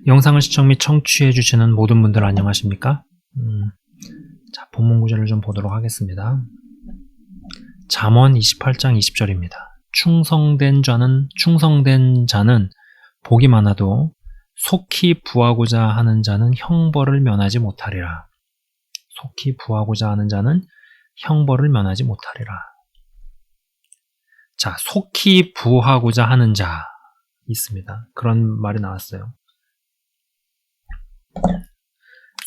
영상을 시청 및 청취해 주시는 모든 분들 안녕하십니까? 자, 본문 구절을 좀 보도록 하겠습니다. 잠언 28장 20절입니다. 충성된 자는 복이 많아도 속히 부하고자 하는 자는 형벌을 면하지 못하리라. 속히 부하고자 하는 자는 형벌을 면하지 못하리라. 자, 속히 부하고자 하는 자 있습니다. 그런 말이 나왔어요.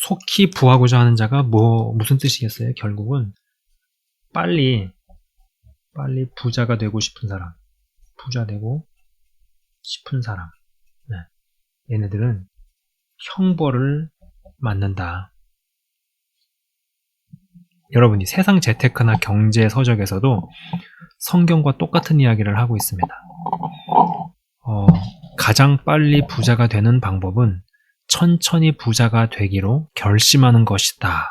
속히 부하고자 하는 자가 무슨 뜻이겠어요? 결국은 빨리 부자가 되고 싶은 사람, 부자 되고 싶은 사람, 네. 얘네들은 형벌을 맞는다. 여러분이 세상 재테크나 경제 서적에서도 성경과 똑같은 이야기를 하고 있습니다. 가장 빨리 부자가 되는 방법은 천천히 부자가 되기로 결심하는 것이다.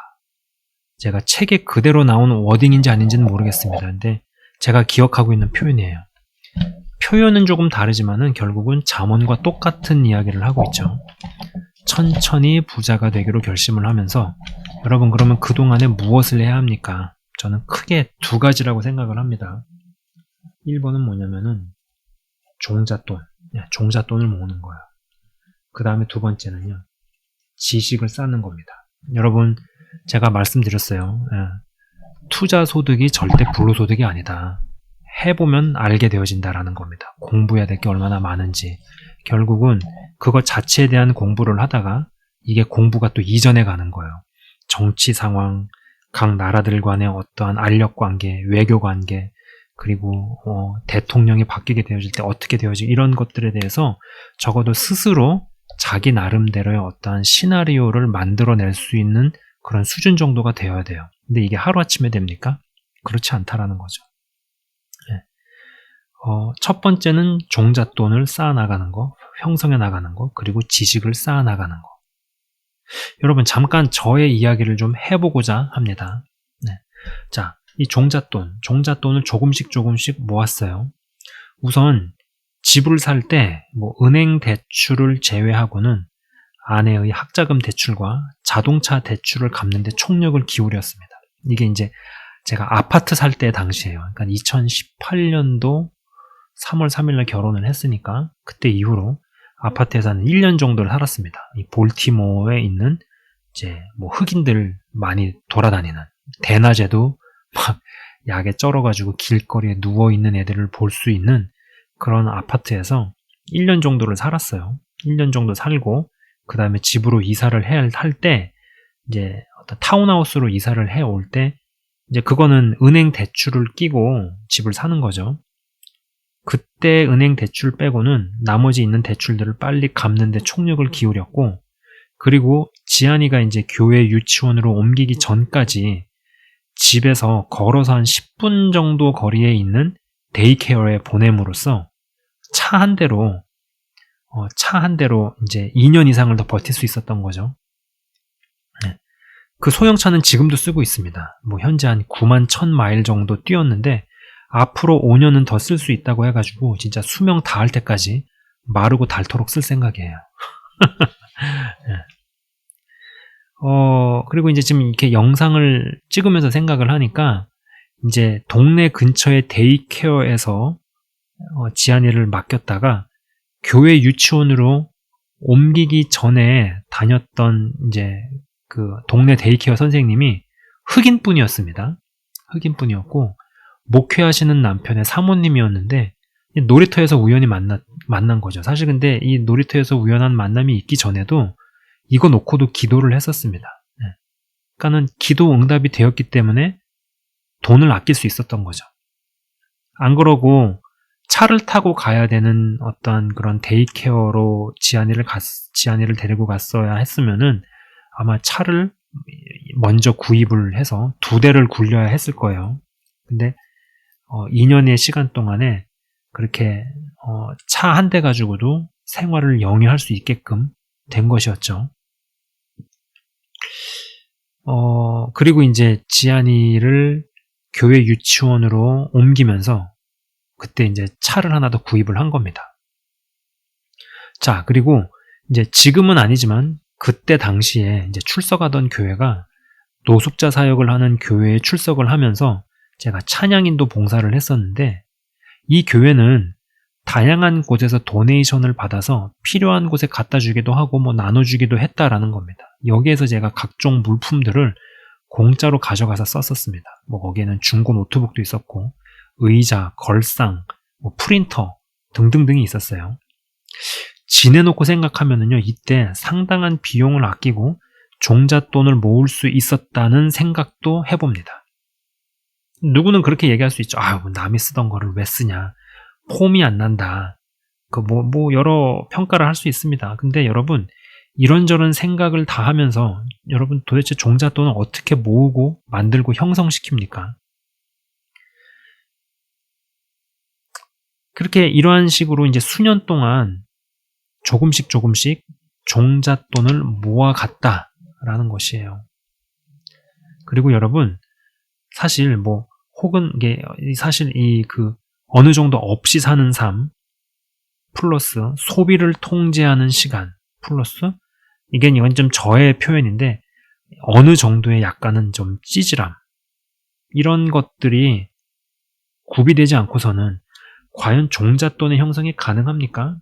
제가 책에 그대로 나온 워딩인지 아닌지는 모르겠습니다. 근데 제가 기억하고 있는 표현이에요. 표현은 조금 다르지만은 결국은 잠언과 똑같은 이야기를 하고 있죠. 천천히 부자가 되기로 결심을 하면서 여러분 그러면 그동안에 무엇을 해야 합니까? 저는 크게 두 가지라고 생각을 합니다. 1번은 뭐냐면은 종잣돈을 모으는 거예요. 그 다음에 두 번째는요, 지식을 쌓는 겁니다. 여러분, 제가 말씀드렸어요. 투자 소득이 절대 불로소득이 아니다. 해보면 알게 되어진다라는 겁니다. 공부해야 될 게 얼마나 많은지. 결국은 그것 자체에 대한 공부를 하다가 이게 공부가 또 이전에 가는 거예요. 정치 상황, 각 나라들 간의 어떠한 알력 관계, 외교 관계, 그리고 대통령이 바뀌게 되어질 때 어떻게 되어지고 이런 것들에 대해서 적어도 스스로 자기 나름대로의 어떠한 시나리오를 만들어낼 수 있는 그런 수준 정도가 되어야 돼요. 근데 이게 하루아침에 됩니까? 그렇지 않다라는 거죠. 네. 첫 번째는 종잣돈을 쌓아나가는 거, 형성해 나가는 거, 그리고 지식을 쌓아나가는 거. 여러분 잠깐 저의 이야기를 좀 해보고자 합니다. 네. 자, 이 종잣돈을 조금씩 모았어요. 우선 집을 살 때 은행 대출을 제외하고는 아내의 학자금 대출과 자동차 대출을 갚는 데 총력을 기울였습니다. 이게 이제 제가 아파트 살 때 당시예요. 그러니까 2018년도 3월 3일날 결혼을 했으니까 그때 이후로 아파트에서 한 1년 정도를 살았습니다. 이 볼티모어에 있는 이제 흑인들 많이 돌아다니는, 대낮에도 막 약에 쩔어가지고 길거리에 누워있는 애들을 볼 수 있는 그런 아파트에서 1년 정도를 살았어요. 1년 정도 살고 그 다음에 집으로 이사를 할 때 이제 어떤 타운하우스로 이사를 해올 때 이제 그거는 은행 대출을 끼고 집을 사는 거죠. 그때 은행 대출 빼고는 나머지 있는 대출들을 빨리 갚는 데 총력을 기울였고, 그리고 지안이가 이제 교회 유치원으로 옮기기 전까지 집에서 걸어서 한 10분 정도 거리에 있는 데이케어에 보냄으로써 차 한 대로 이제 2년 이상을 더 버틸 수 있었던 거죠. 네. 그 소형차는 지금도 쓰고 있습니다. 현재 한 9만 1000마일 정도 뛰었는데 앞으로 5년은 더 쓸 수 있다고 해가지고 진짜 수명 다할 때까지 마르고 닳도록 쓸 생각이에요. 네. 그리고 이제 지금 이렇게 영상을 찍으면서 생각을 하니까 이제 동네 근처의 데이케어에서 지안이를 맡겼다가 교회 유치원으로 옮기기 전에 다녔던 이제 그 동네 데이케어 선생님이 흑인분이었습니다. 흑인분이었고 목회하시는 남편의 사모님이었는데 놀이터에서 우연히 만난 거죠. 사실 근데 이 놀이터에서 우연한 만남이 있기 전에도 이거 놓고도 기도를 했었습니다. 그러니까는 기도 응답이 되었기 때문에 돈을 아낄 수 있었던 거죠. 안 그러고 차를 타고 가야 되는 어떤 그런 데이케어로 지안이를 데리고 갔어야 했으면은 아마 차를 먼저 구입을 해서 2대를 굴려야 했을 거예요. 근데 2년의 시간 동안에 그렇게 차 한 대 가지고도 생활을 영위할 수 있게끔 된 것이었죠. 그리고 이제 지안이를 교회 유치원으로 옮기면서 그때 이제 차를 하나 더 구입을 한 겁니다. 자, 그리고 이제 지금은 아니지만 그때 당시에 이제 출석하던 교회가 노숙자 사역을 하는 교회에 출석을 하면서 제가 찬양인도 봉사를 했었는데 이 교회는 다양한 곳에서 도네이션을 받아서 필요한 곳에 갖다 주기도 하고 뭐 나눠주기도 했다라는 겁니다. 여기에서 제가 각종 물품들을 공짜로 가져가서 썼었습니다. 뭐 거기에는 중고 노트북도 있었고 의자, 걸상, 뭐 프린터 등등등이 있었어요. 지내놓고 생각하면은요, 이때 상당한 비용을 아끼고 종잣돈을 모을 수 있었다는 생각도 해봅니다. 누구는 그렇게 얘기할 수 있죠. 아유, 남이 쓰던 거를 왜 쓰냐. 폼이 안 난다. 여러 평가를 할 수 있습니다. 근데 여러분, 이런저런 생각을 다 하면서 여러분 도대체 종잣돈을 어떻게 모으고 만들고 형성시킵니까? 그렇게 이러한 식으로 이제 수년 동안 조금씩 종잣돈을 모아갔다라는 것이에요. 그리고 여러분, 사실 혹은 이게 사실 어느 정도 없이 사는 삶 플러스 소비를 통제하는 시간 플러스 이건 좀 저의 표현인데 어느 정도의 약간은 좀 찌질함 이런 것들이 구비되지 않고서는 과연 종잣돈의 형성이 가능합니까?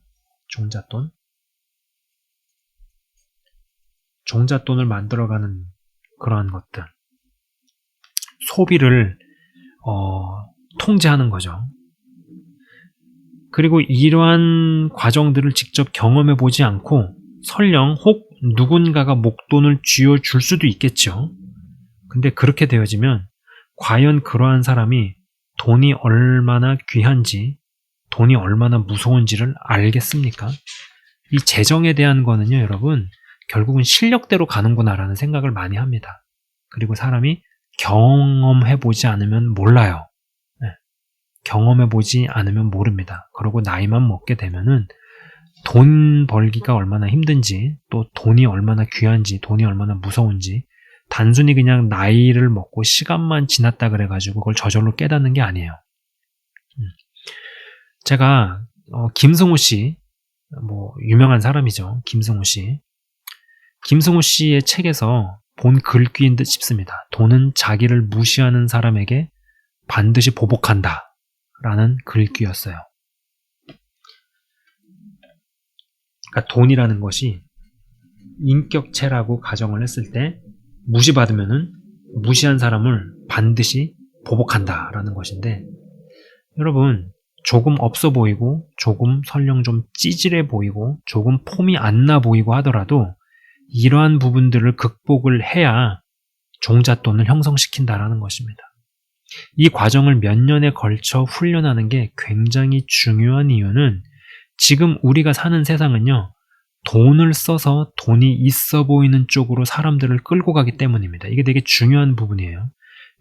종잣돈을 만들어가는 그러한 것들 소비를 통제하는 거죠. 그리고 이러한 과정들을 직접 경험해 보지 않고 설령 혹 누군가가 목돈을 쥐어줄 수도 있겠죠. 근데 그렇게 되어지면 과연 그러한 사람이 돈이 얼마나 귀한지 돈이 얼마나 무서운지를 알겠습니까? 이 재정에 대한 거는요, 여러분, 결국은 실력대로 가는구나라는 생각을 많이 합니다. 그리고 사람이 경험해보지 않으면 몰라요. 경험해보지 않으면 모릅니다. 그리고 나이만 먹게 되면은 돈 벌기가 얼마나 힘든지, 또 돈이 얼마나 귀한지, 돈이 얼마나 무서운지, 단순히 그냥 나이를 먹고 시간만 지났다 그래가지고 그걸 저절로 깨닫는 게 아니에요. 제가 김승우 씨, 유명한 사람이죠. 김승우 씨. 김승우 씨의 책에서 본 글귀인 듯 싶습니다. 돈은 자기를 무시하는 사람에게 반드시 보복한다. 라는 글귀였어요. 그러니까 돈이라는 것이 인격체라고 가정을 했을 때 무시받으면은 무시한 사람을 반드시 보복한다라는 것인데 여러분 조금 없어 보이고 조금 설령 좀 찌질해 보이고 조금 폼이 안 나 보이고 하더라도 이러한 부분들을 극복을 해야 종잣돈을 형성시킨다라는 것입니다. 이 과정을 몇 년에 걸쳐 훈련하는 게 굉장히 중요한 이유는 지금 우리가 사는 세상은요, 돈을 써서 돈이 있어 보이는 쪽으로 사람들을 끌고 가기 때문입니다. 이게 되게 중요한 부분이에요.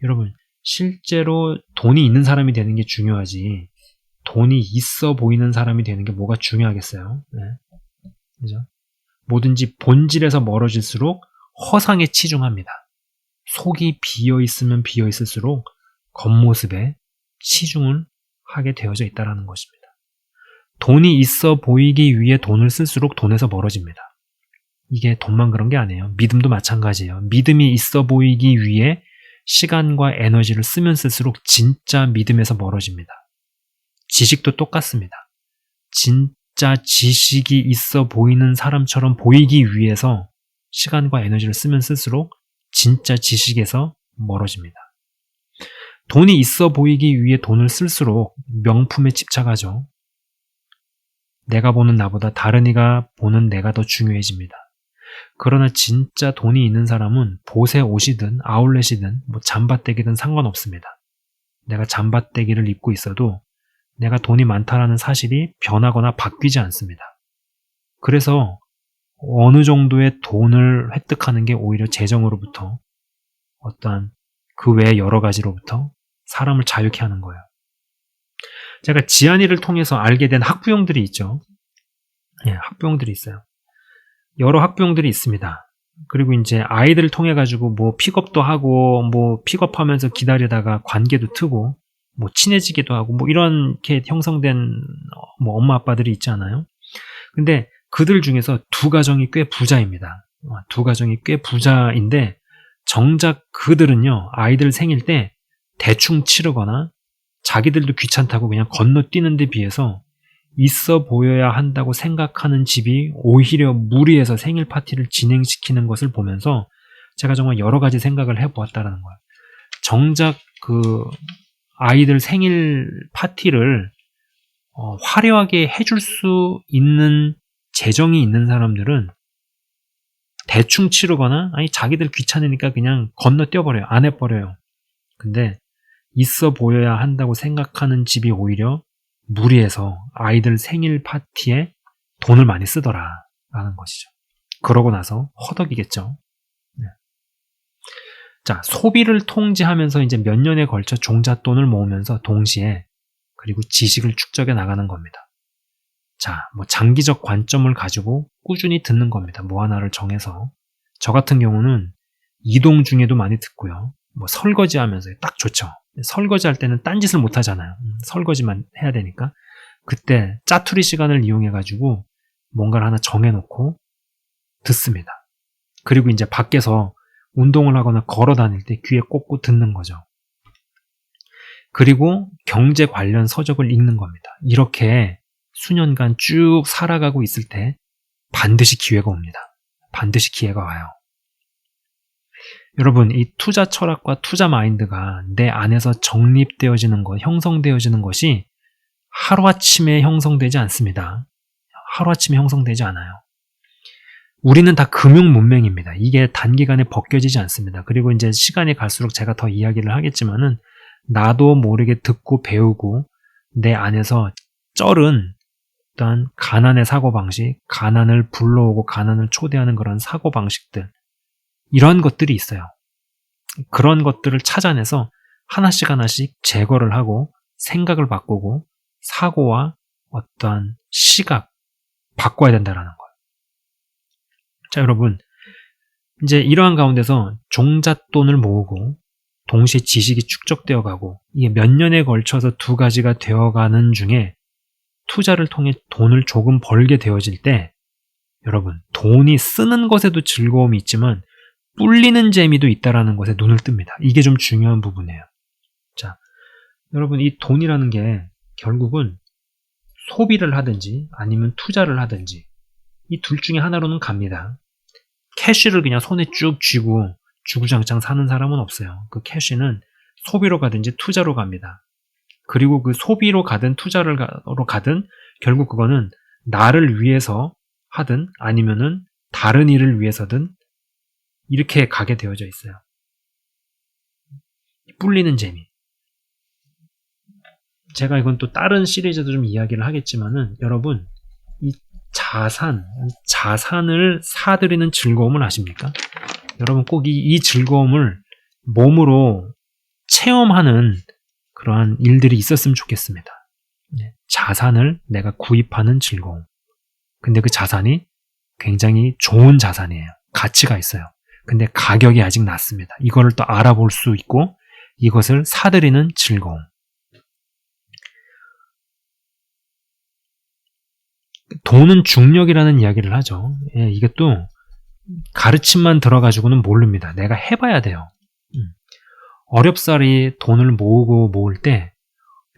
여러분, 실제로 돈이 있는 사람이 되는 게 중요하지, 돈이 있어 보이는 사람이 되는 게 뭐가 중요하겠어요? 네. 그죠? 뭐든지 본질에서 멀어질수록 허상에 치중합니다. 속이 비어있으면 비어있을수록 겉모습에 치중을 하게 되어져 있다는 것입니다. 돈이 있어 보이기 위해 돈을 쓸수록 돈에서 멀어집니다. 이게 돈만 그런 게 아니에요. 믿음도 마찬가지예요. 믿음이 있어 보이기 위해 시간과 에너지를 쓰면 쓸수록 진짜 믿음에서 멀어집니다. 지식도 똑같습니다. 진짜 지식이 있어 보이는 사람처럼 보이기 위해서 시간과 에너지를 쓰면 쓸수록 진짜 지식에서 멀어집니다. 돈이 있어 보이기 위해 돈을 쓸수록 명품에 집착하죠. 내가 보는 나보다 다른 이가 보는 내가 더 중요해집니다. 그러나 진짜 돈이 있는 사람은 보세 옷이든 아울렛이든 잠바떼기든 상관없습니다. 내가 잠바떼기를 입고 있어도 내가 돈이 많다라는 사실이 변하거나 바뀌지 않습니다. 그래서 어느 정도의 돈을 획득하는 게 오히려 재정으로부터 어떠한 그 외의 여러 가지로부터 사람을 자유케 하는 거예요. 제가 지안이를 통해서 알게 된 학부형들이 있죠. 예, 학부형들이 있어요. 여러 학부형들이 있습니다. 그리고 이제 아이들을 통해 가지고 픽업도 하고 픽업하면서 기다리다가 관계도 트고 친해지기도 하고 이렇게 형성된 엄마 아빠들이 있지 않아요? 근데 그들 중에서 두 가정이 꽤 부자입니다. 두 가정이 꽤 부자인데 정작 그들은요, 아이들 생일 때 대충 치르거나 자기들도 귀찮다고 그냥 건너뛰는 데 비해서 있어 보여야 한다고 생각하는 집이 오히려 무리해서 생일 파티를 진행시키는 것을 보면서 제가 정말 여러 가지 생각을 해보았다는 거예요. 정작 그 아이들 생일 파티를 화려하게 해줄 수 있는 재정이 있는 사람들은 대충 치르거나 아니 자기들 귀찮으니까 그냥 건너뛰어버려요. 안 해버려요. 근데 있어 보여야 한다고 생각하는 집이 오히려 무리해서 아이들 생일 파티에 돈을 많이 쓰더라 라는 것이죠. 그러고 나서 허덕이겠죠. 네. 자, 소비를 통제하면서 이제 몇 년에 걸쳐 종잣돈을 모으면서 동시에 그리고 지식을 축적해 나가는 겁니다. 자, 뭐 장기적 관점을 가지고 꾸준히 듣는 겁니다. 뭐 하나를 정해서. 저 같은 경우는 이동 중에도 많이 듣고요. 뭐 설거지 하면서 딱 좋죠. 설거지 할 때는 딴짓을 못 하잖아요. 설거지만 해야 되니까. 그때 짜투리 시간을 이용해 가지고 뭔가를 하나 정해놓고 듣습니다. 그리고 이제 밖에서 운동을 하거나 걸어 다닐 때 귀에 꽂고 듣는 거죠. 그리고 경제 관련 서적을 읽는 겁니다. 이렇게 수년간 쭉 살아가고 있을 때 반드시 기회가 옵니다. 반드시 기회가 와요. 여러분, 이 투자 철학과 투자 마인드가 내 안에서 정립되어지는 것, 형성되어지는 것이 하루아침에 형성되지 않습니다. 하루아침에 형성되지 않아요. 우리는 다 금융 문맹입니다. 이게 단기간에 벗겨지지 않습니다. 그리고 이제 시간이 갈수록 제가 더 이야기를 하겠지만은 나도 모르게 듣고 배우고 내 안에서 쩔은 일단 가난의 사고방식, 가난을 불러오고 가난을 초대하는 그런 사고방식들, 이런 것들이 있어요. 그런 것들을 찾아내서 하나씩 하나씩 제거를 하고 생각을 바꾸고 사고와 어떠한 시각 바꿔야 된다는 거예요. 자, 여러분, 이제 이러한 가운데서 종잣돈을 모으고 동시에 지식이 축적되어 가고 이게 몇 년에 걸쳐서 두 가지가 되어가는 중에 투자를 통해 돈을 조금 벌게 되어질 때 여러분, 돈이 쓰는 것에도 즐거움이 있지만 뿔리는 재미도 있다는 것에 눈을 뜹니다. 이게 좀 중요한 부분이에요. 자, 여러분, 이 돈이라는 게 결국은 소비를 하든지 아니면 투자를 하든지 이 둘 중에 하나로는 갑니다. 캐시를 그냥 손에 쭉 쥐고 주구장창 사는 사람은 없어요. 그 캐시는 소비로 가든지 투자로 갑니다. 그리고 그 소비로 가든 투자로 가든 결국 그거는 나를 위해서 하든 아니면은 다른 일을 위해서든 이렇게 가게 되어져 있어요. 뿔리는 재미. 제가 이건 또 다른 시리즈도 좀 이야기를 하겠지만은 여러분, 이 자산을 사들이는 즐거움을 아십니까? 여러분 꼭 이 즐거움을 몸으로 체험하는 그러한 일들이 있었으면 좋겠습니다. 자산을 내가 구입하는 즐거움. 근데 그 자산이 굉장히 좋은 자산이에요. 가치가 있어요. 근데 가격이 아직 낮습니다. 이거를 또 알아볼 수 있고 이것을 사들이는 즐거움. 돈은 중력이라는 이야기를 하죠. 예, 이게 또 가르침만 들어가지고는 모릅니다. 내가 해봐야 돼요. 어렵사리 돈을 모을 때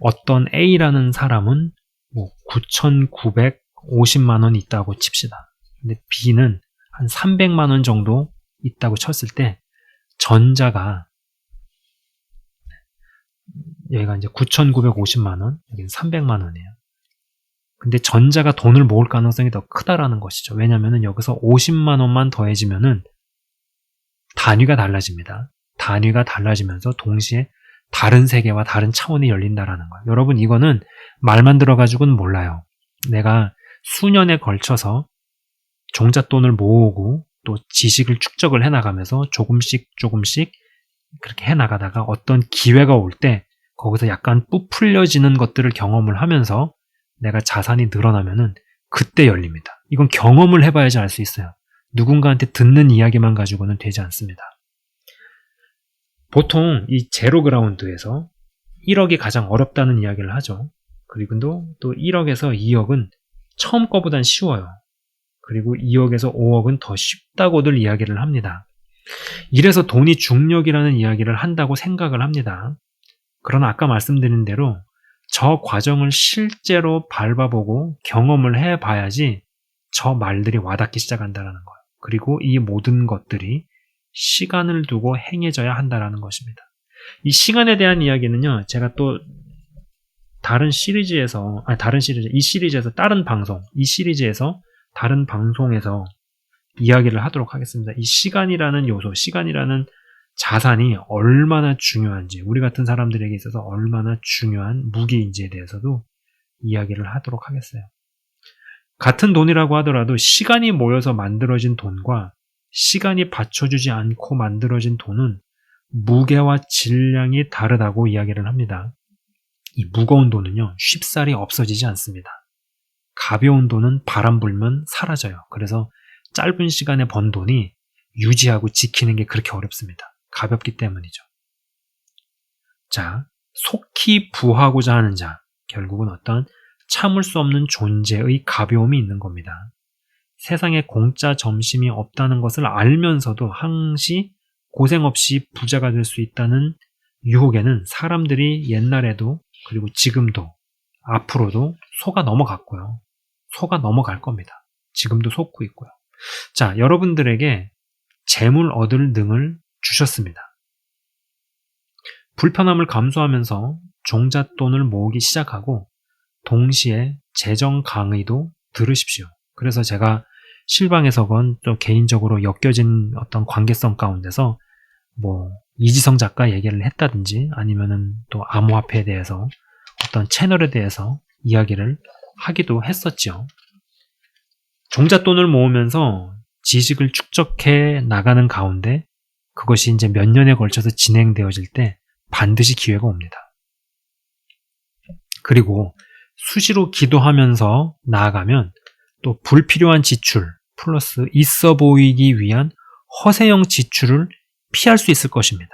어떤 A라는 사람은 뭐 9,950만 원 있다고 칩시다. 근데 B는 한 300만 원 정도 있다고 쳤을 때 전자가 여기가 이제 9,950만 원, 여기는 300만 원이에요. 근데 전자가 돈을 모을 가능성이 더 크다라는 것이죠. 왜냐면은 여기서 50만 원만 더해지면은 단위가 달라집니다. 단위가 달라지면서 동시에 다른 세계와 다른 차원이 열린다라는 거예요. 여러분, 이거는 말만 들어가지고는 몰라요. 내가 수년에 걸쳐서 종잣돈을 모으고 또 지식을 축적을 해나가면서 조금씩 그렇게 해나가다가 어떤 기회가 올 때 거기서 약간 부풀려지는 것들을 경험을 하면서 내가 자산이 늘어나면은 그때 열립니다. 이건 경험을 해봐야지 알 수 있어요. 누군가한테 듣는 이야기만 가지고는 되지 않습니다. 보통 이 제로 그라운드에서 1억이 가장 어렵다는 이야기를 하죠. 그리고 또 1억에서 2억은 처음 거보단 쉬워요. 그리고 2억에서 5억은 더 쉽다고들 이야기를 합니다. 이래서 돈이 중력이라는 이야기를 한다고 생각을 합니다. 그러나 아까 말씀드린 대로 저 과정을 실제로 밟아보고 경험을 해봐야지 저 말들이 와닿기 시작한다는 거예요. 그리고 이 모든 것들이 시간을 두고 행해져야 한다는 것입니다. 이 시간에 대한 이야기는요, 제가 또 이 시리즈에서 다른 방송에서 이야기를 하도록 하겠습니다. 이 시간이라는 요소, 시간이라는 자산이 얼마나 중요한지, 우리 같은 사람들에게 있어서 얼마나 중요한 무기인지에 대해서도 이야기를 하도록 하겠어요. 같은 돈이라고 하더라도 시간이 모여서 만들어진 돈과 시간이 받쳐주지 않고 만들어진 돈은 무게와 질량이 다르다고 이야기를 합니다. 이 무거운 돈은요, 쉽사리 없어지지 않습니다. 가벼운 돈은 바람 불면 사라져요. 그래서 짧은 시간에 번 돈이 유지하고 지키는 게 그렇게 어렵습니다. 가볍기 때문이죠. 자, 속히 부하고자 하는 자, 결국은 어떤 참을 수 없는 존재의 가벼움이 있는 겁니다. 세상에 공짜 점심이 없다는 것을 알면서도 항시 고생 없이 부자가 될 수 있다는 유혹에는 사람들이 옛날에도 그리고 지금도 앞으로도 속아 넘어갔고요. 속아 넘어갈 겁니다. 지금도 속고 있고요. 자, 여러분들에게 재물 얻을 능을 주셨습니다. 불편함을 감수하면서 종잣돈을 모으기 시작하고 동시에 재정 강의도 들으십시오. 그래서 제가 실방에서건 또 개인적으로 엮여진 어떤 관계성 가운데서 이지성 작가 얘기를 했다든지 아니면은 또 암호화폐에 대해서 어떤 채널에 대해서 이야기를 하기도 했었죠. 종잣돈을 모으면서 지식을 축적해 나가는 가운데 그것이 이제 몇 년에 걸쳐서 진행되어질 때 반드시 기회가 옵니다. 그리고 수시로 기도하면서 나아가면 또 불필요한 지출 플러스 있어 보이기 위한 허세형 지출을 피할 수 있을 것입니다.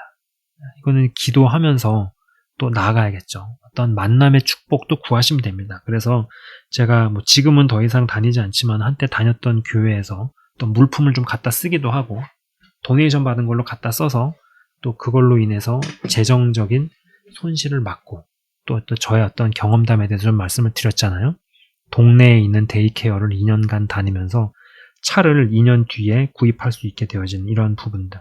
이거는 기도하면서 또 나아가야겠죠. 어떤 만남의 축복도 구하시면 됩니다. 그래서 제가 지금은 더 이상 다니지 않지만 한때 다녔던 교회에서 또 물품을 좀 갖다 쓰기도 하고 도네이션 받은 걸로 갖다 써서 또 그걸로 인해서 재정적인 손실을 막고 또 저의 어떤 경험담에 대해서 좀 말씀을 드렸잖아요. 동네에 있는 데이케어를 2년간 다니면서 차를 2년 뒤에 구입할 수 있게 되어진 이런 부분들.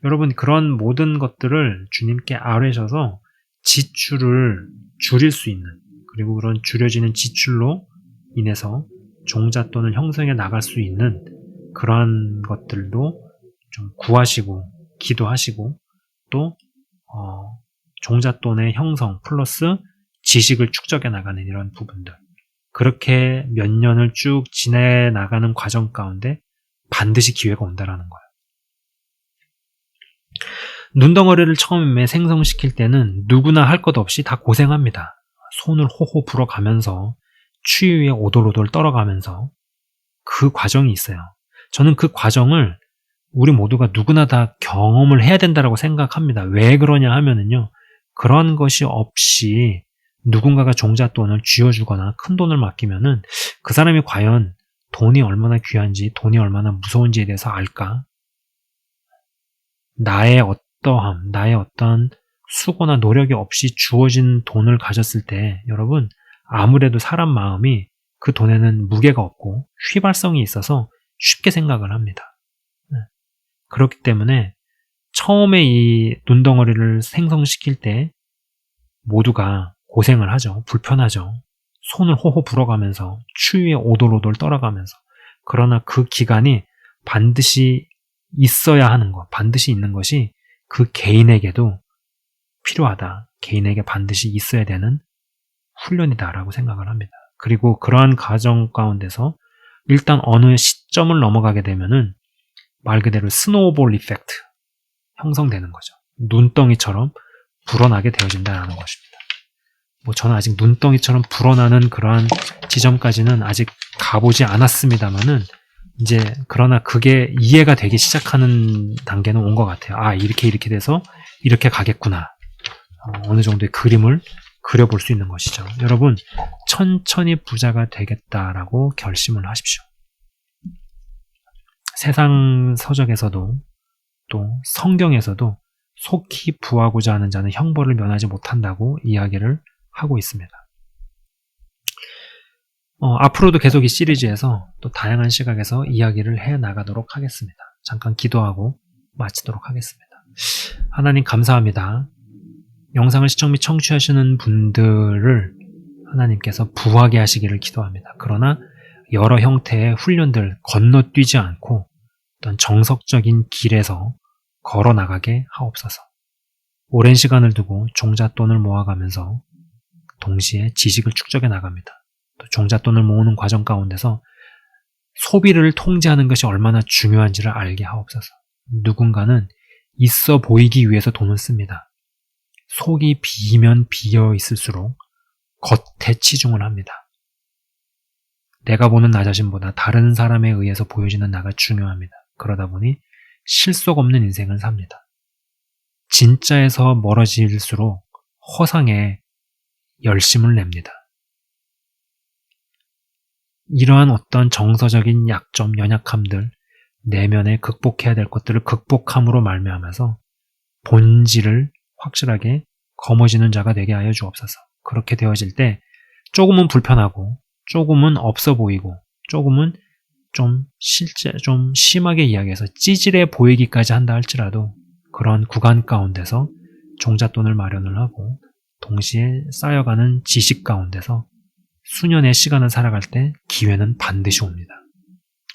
여러분, 그런 모든 것들을 주님께 아뢰셔서 지출을 줄일 수 있는, 그리고 그런 줄여지는 지출로 인해서 종잣돈을 형성해 나갈 수 있는 그러한 것들도 좀 구하시고 기도하시고 또 종잣돈의 형성 플러스 지식을 축적해 나가는 이런 부분들, 그렇게 몇 년을 쭉 지내 나가는 과정 가운데 반드시 기회가 온다라는 거예요. 눈덩어리를 처음에 생성시킬 때는 누구나 할 것 없이 다 고생합니다. 손을 호호 불어가면서 추위에 오돌오돌 떨어가면서 그 과정이 있어요. 저는 그 과정을 우리 모두가 누구나 다 경험을 해야 된다고 생각합니다. 왜 그러냐 하면은요, 그런 것이 없이 누군가가 종잣돈을 쥐어주거나 큰 돈을 맡기면은 그 사람이 과연 돈이 얼마나 귀한지, 돈이 얼마나 무서운지에 대해서 알까? 나의 어떠함, 나의 어떤 수고나 노력이 없이 주어진 돈을 가졌을 때 여러분, 아무래도 사람 마음이 그 돈에는 무게가 없고 휘발성이 있어서 쉽게 생각을 합니다. 그렇기 때문에 처음에 이 눈덩어리를 생성시킬 때 모두가 고생을 하죠. 불편하죠. 손을 호호 불어가면서 추위에 오돌오돌 떨어가면서. 그러나 그 기간이 반드시 있어야 하는 것, 반드시 있는 것이 그 개인에게도 필요하다. 개인에게 반드시 있어야 되는 훈련이다라고 생각을 합니다. 그리고 그러한 과정 가운데서 일단 어느 시점을 넘어가게 되면은 말 그대로 스노우볼 이펙트 형성되는 거죠. 눈덩이처럼 불어나게 되어진다는 것입니다. 저는 아직 눈덩이처럼 불어나는 그러한 지점까지는 아직 가보지 않았습니다만은 이제 그러나 그게 이해가 되기 시작하는 단계는 온 것 같아요. 아, 이렇게 돼서 이렇게 가겠구나. 어느 정도의 그림을 그려볼 수 있는 것이죠. 여러분, 천천히 부자가 되겠다라고 결심을 하십시오. 세상 서적에서도 또 성경에서도 속히 부하고자 하는 자는 형벌을 면하지 못한다고 이야기를 하고 있습니다. 앞으로도 계속 이 시리즈에서 또 다양한 시각에서 이야기를 해 나가도록 하겠습니다. 잠깐 기도하고 마치도록 하겠습니다. 하나님 감사합니다. 영상을 시청 및 청취하시는 분들을 하나님께서 부하게 하시기를 기도합니다. 그러나 여러 형태의 훈련들 건너뛰지 않고 어떤 정석적인 길에서 걸어 나가게 하옵소서. 오랜 시간을 두고 종잣돈을 모아가면서 동시에 지식을 축적해 나갑니다. 또 종잣돈을 모으는 과정 가운데서 소비를 통제하는 것이 얼마나 중요한지를 알게 하옵소서. 누군가는 있어 보이기 위해서 돈을 씁니다. 속이 비면 비어 있을수록 겉에 치중을 합니다. 내가 보는 나 자신보다 다른 사람에 의해서 보여지는 나가 중요합니다. 그러다 보니 실속 없는 인생을 삽니다. 진짜에서 멀어질수록 허상에 열심을 냅니다. 이러한 어떤 정서적인 약점, 연약함들, 내면에 극복해야 될 것들을 극복함으로 말미암아서 본질을 확실하게 거머쥐는 자가 되게 하여 주옵소서. 그렇게 되어질 때 조금은 불편하고 조금은 없어 보이고 조금은 좀 심하게 이야기해서 찌질해 보이기까지 한다 할지라도 그런 구간 가운데서 종잣돈을 마련을 하고 동시에 쌓여가는 지식 가운데서 수년의 시간을 살아갈 때 기회는 반드시 옵니다.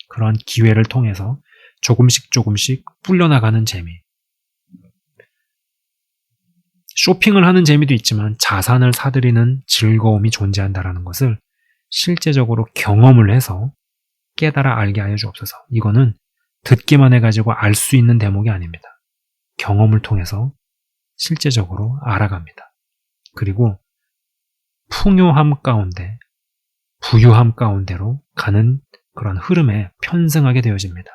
그런 기회를 통해서 조금씩 불려나가는 재미. 쇼핑을 하는 재미도 있지만 자산을 사들이는 즐거움이 존재한다는 것을 실제적으로 경험을 해서 깨달아 알게 하여 주옵소서. 이거는 듣기만 해가지고 알 수 있는 대목이 아닙니다. 경험을 통해서 실제적으로 알아갑니다. 그리고 풍요함 가운데, 부유함 가운데로 가는 그런 흐름에 편승하게 되어집니다.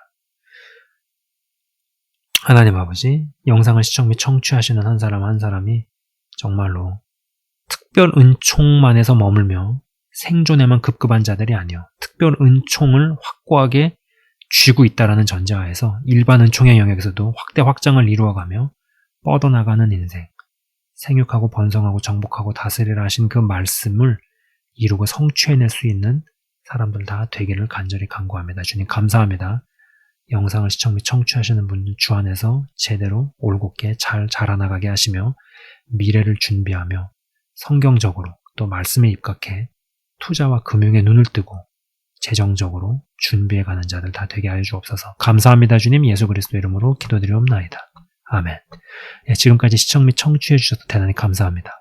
하나님 아버지, 영상을 시청 및 청취하시는 한 사람 한 사람이 정말로 특별 은총만에서 머물며 생존에만 급급한 자들이 아니요 특별 은총을 확고하게 쥐고 있다라는 전제하에서 일반 은총의 영역에서도 확대 확장을 이루어가며 뻗어나가는 인생, 생육하고 번성하고 정복하고 다스리라 하신 그 말씀을 이루고 성취해낼 수 있는 사람들 다 되기를 간절히 간구합니다. 주님 감사합니다. 영상을 시청 및 청취하시는 분들 주 안에서 제대로 올곧게 잘 자라나가게 하시며 미래를 준비하며 성경적으로 또 말씀에 입각해 투자와 금융에 눈을 뜨고 재정적으로 준비해가는 자들 다 되게 하여 주옵소서. 감사합니다. 주님 예수 그리스도 이름으로 기도드리옵나이다. 아멘. 지금까지 시청 및 청취해 주셔서 대단히 감사합니다.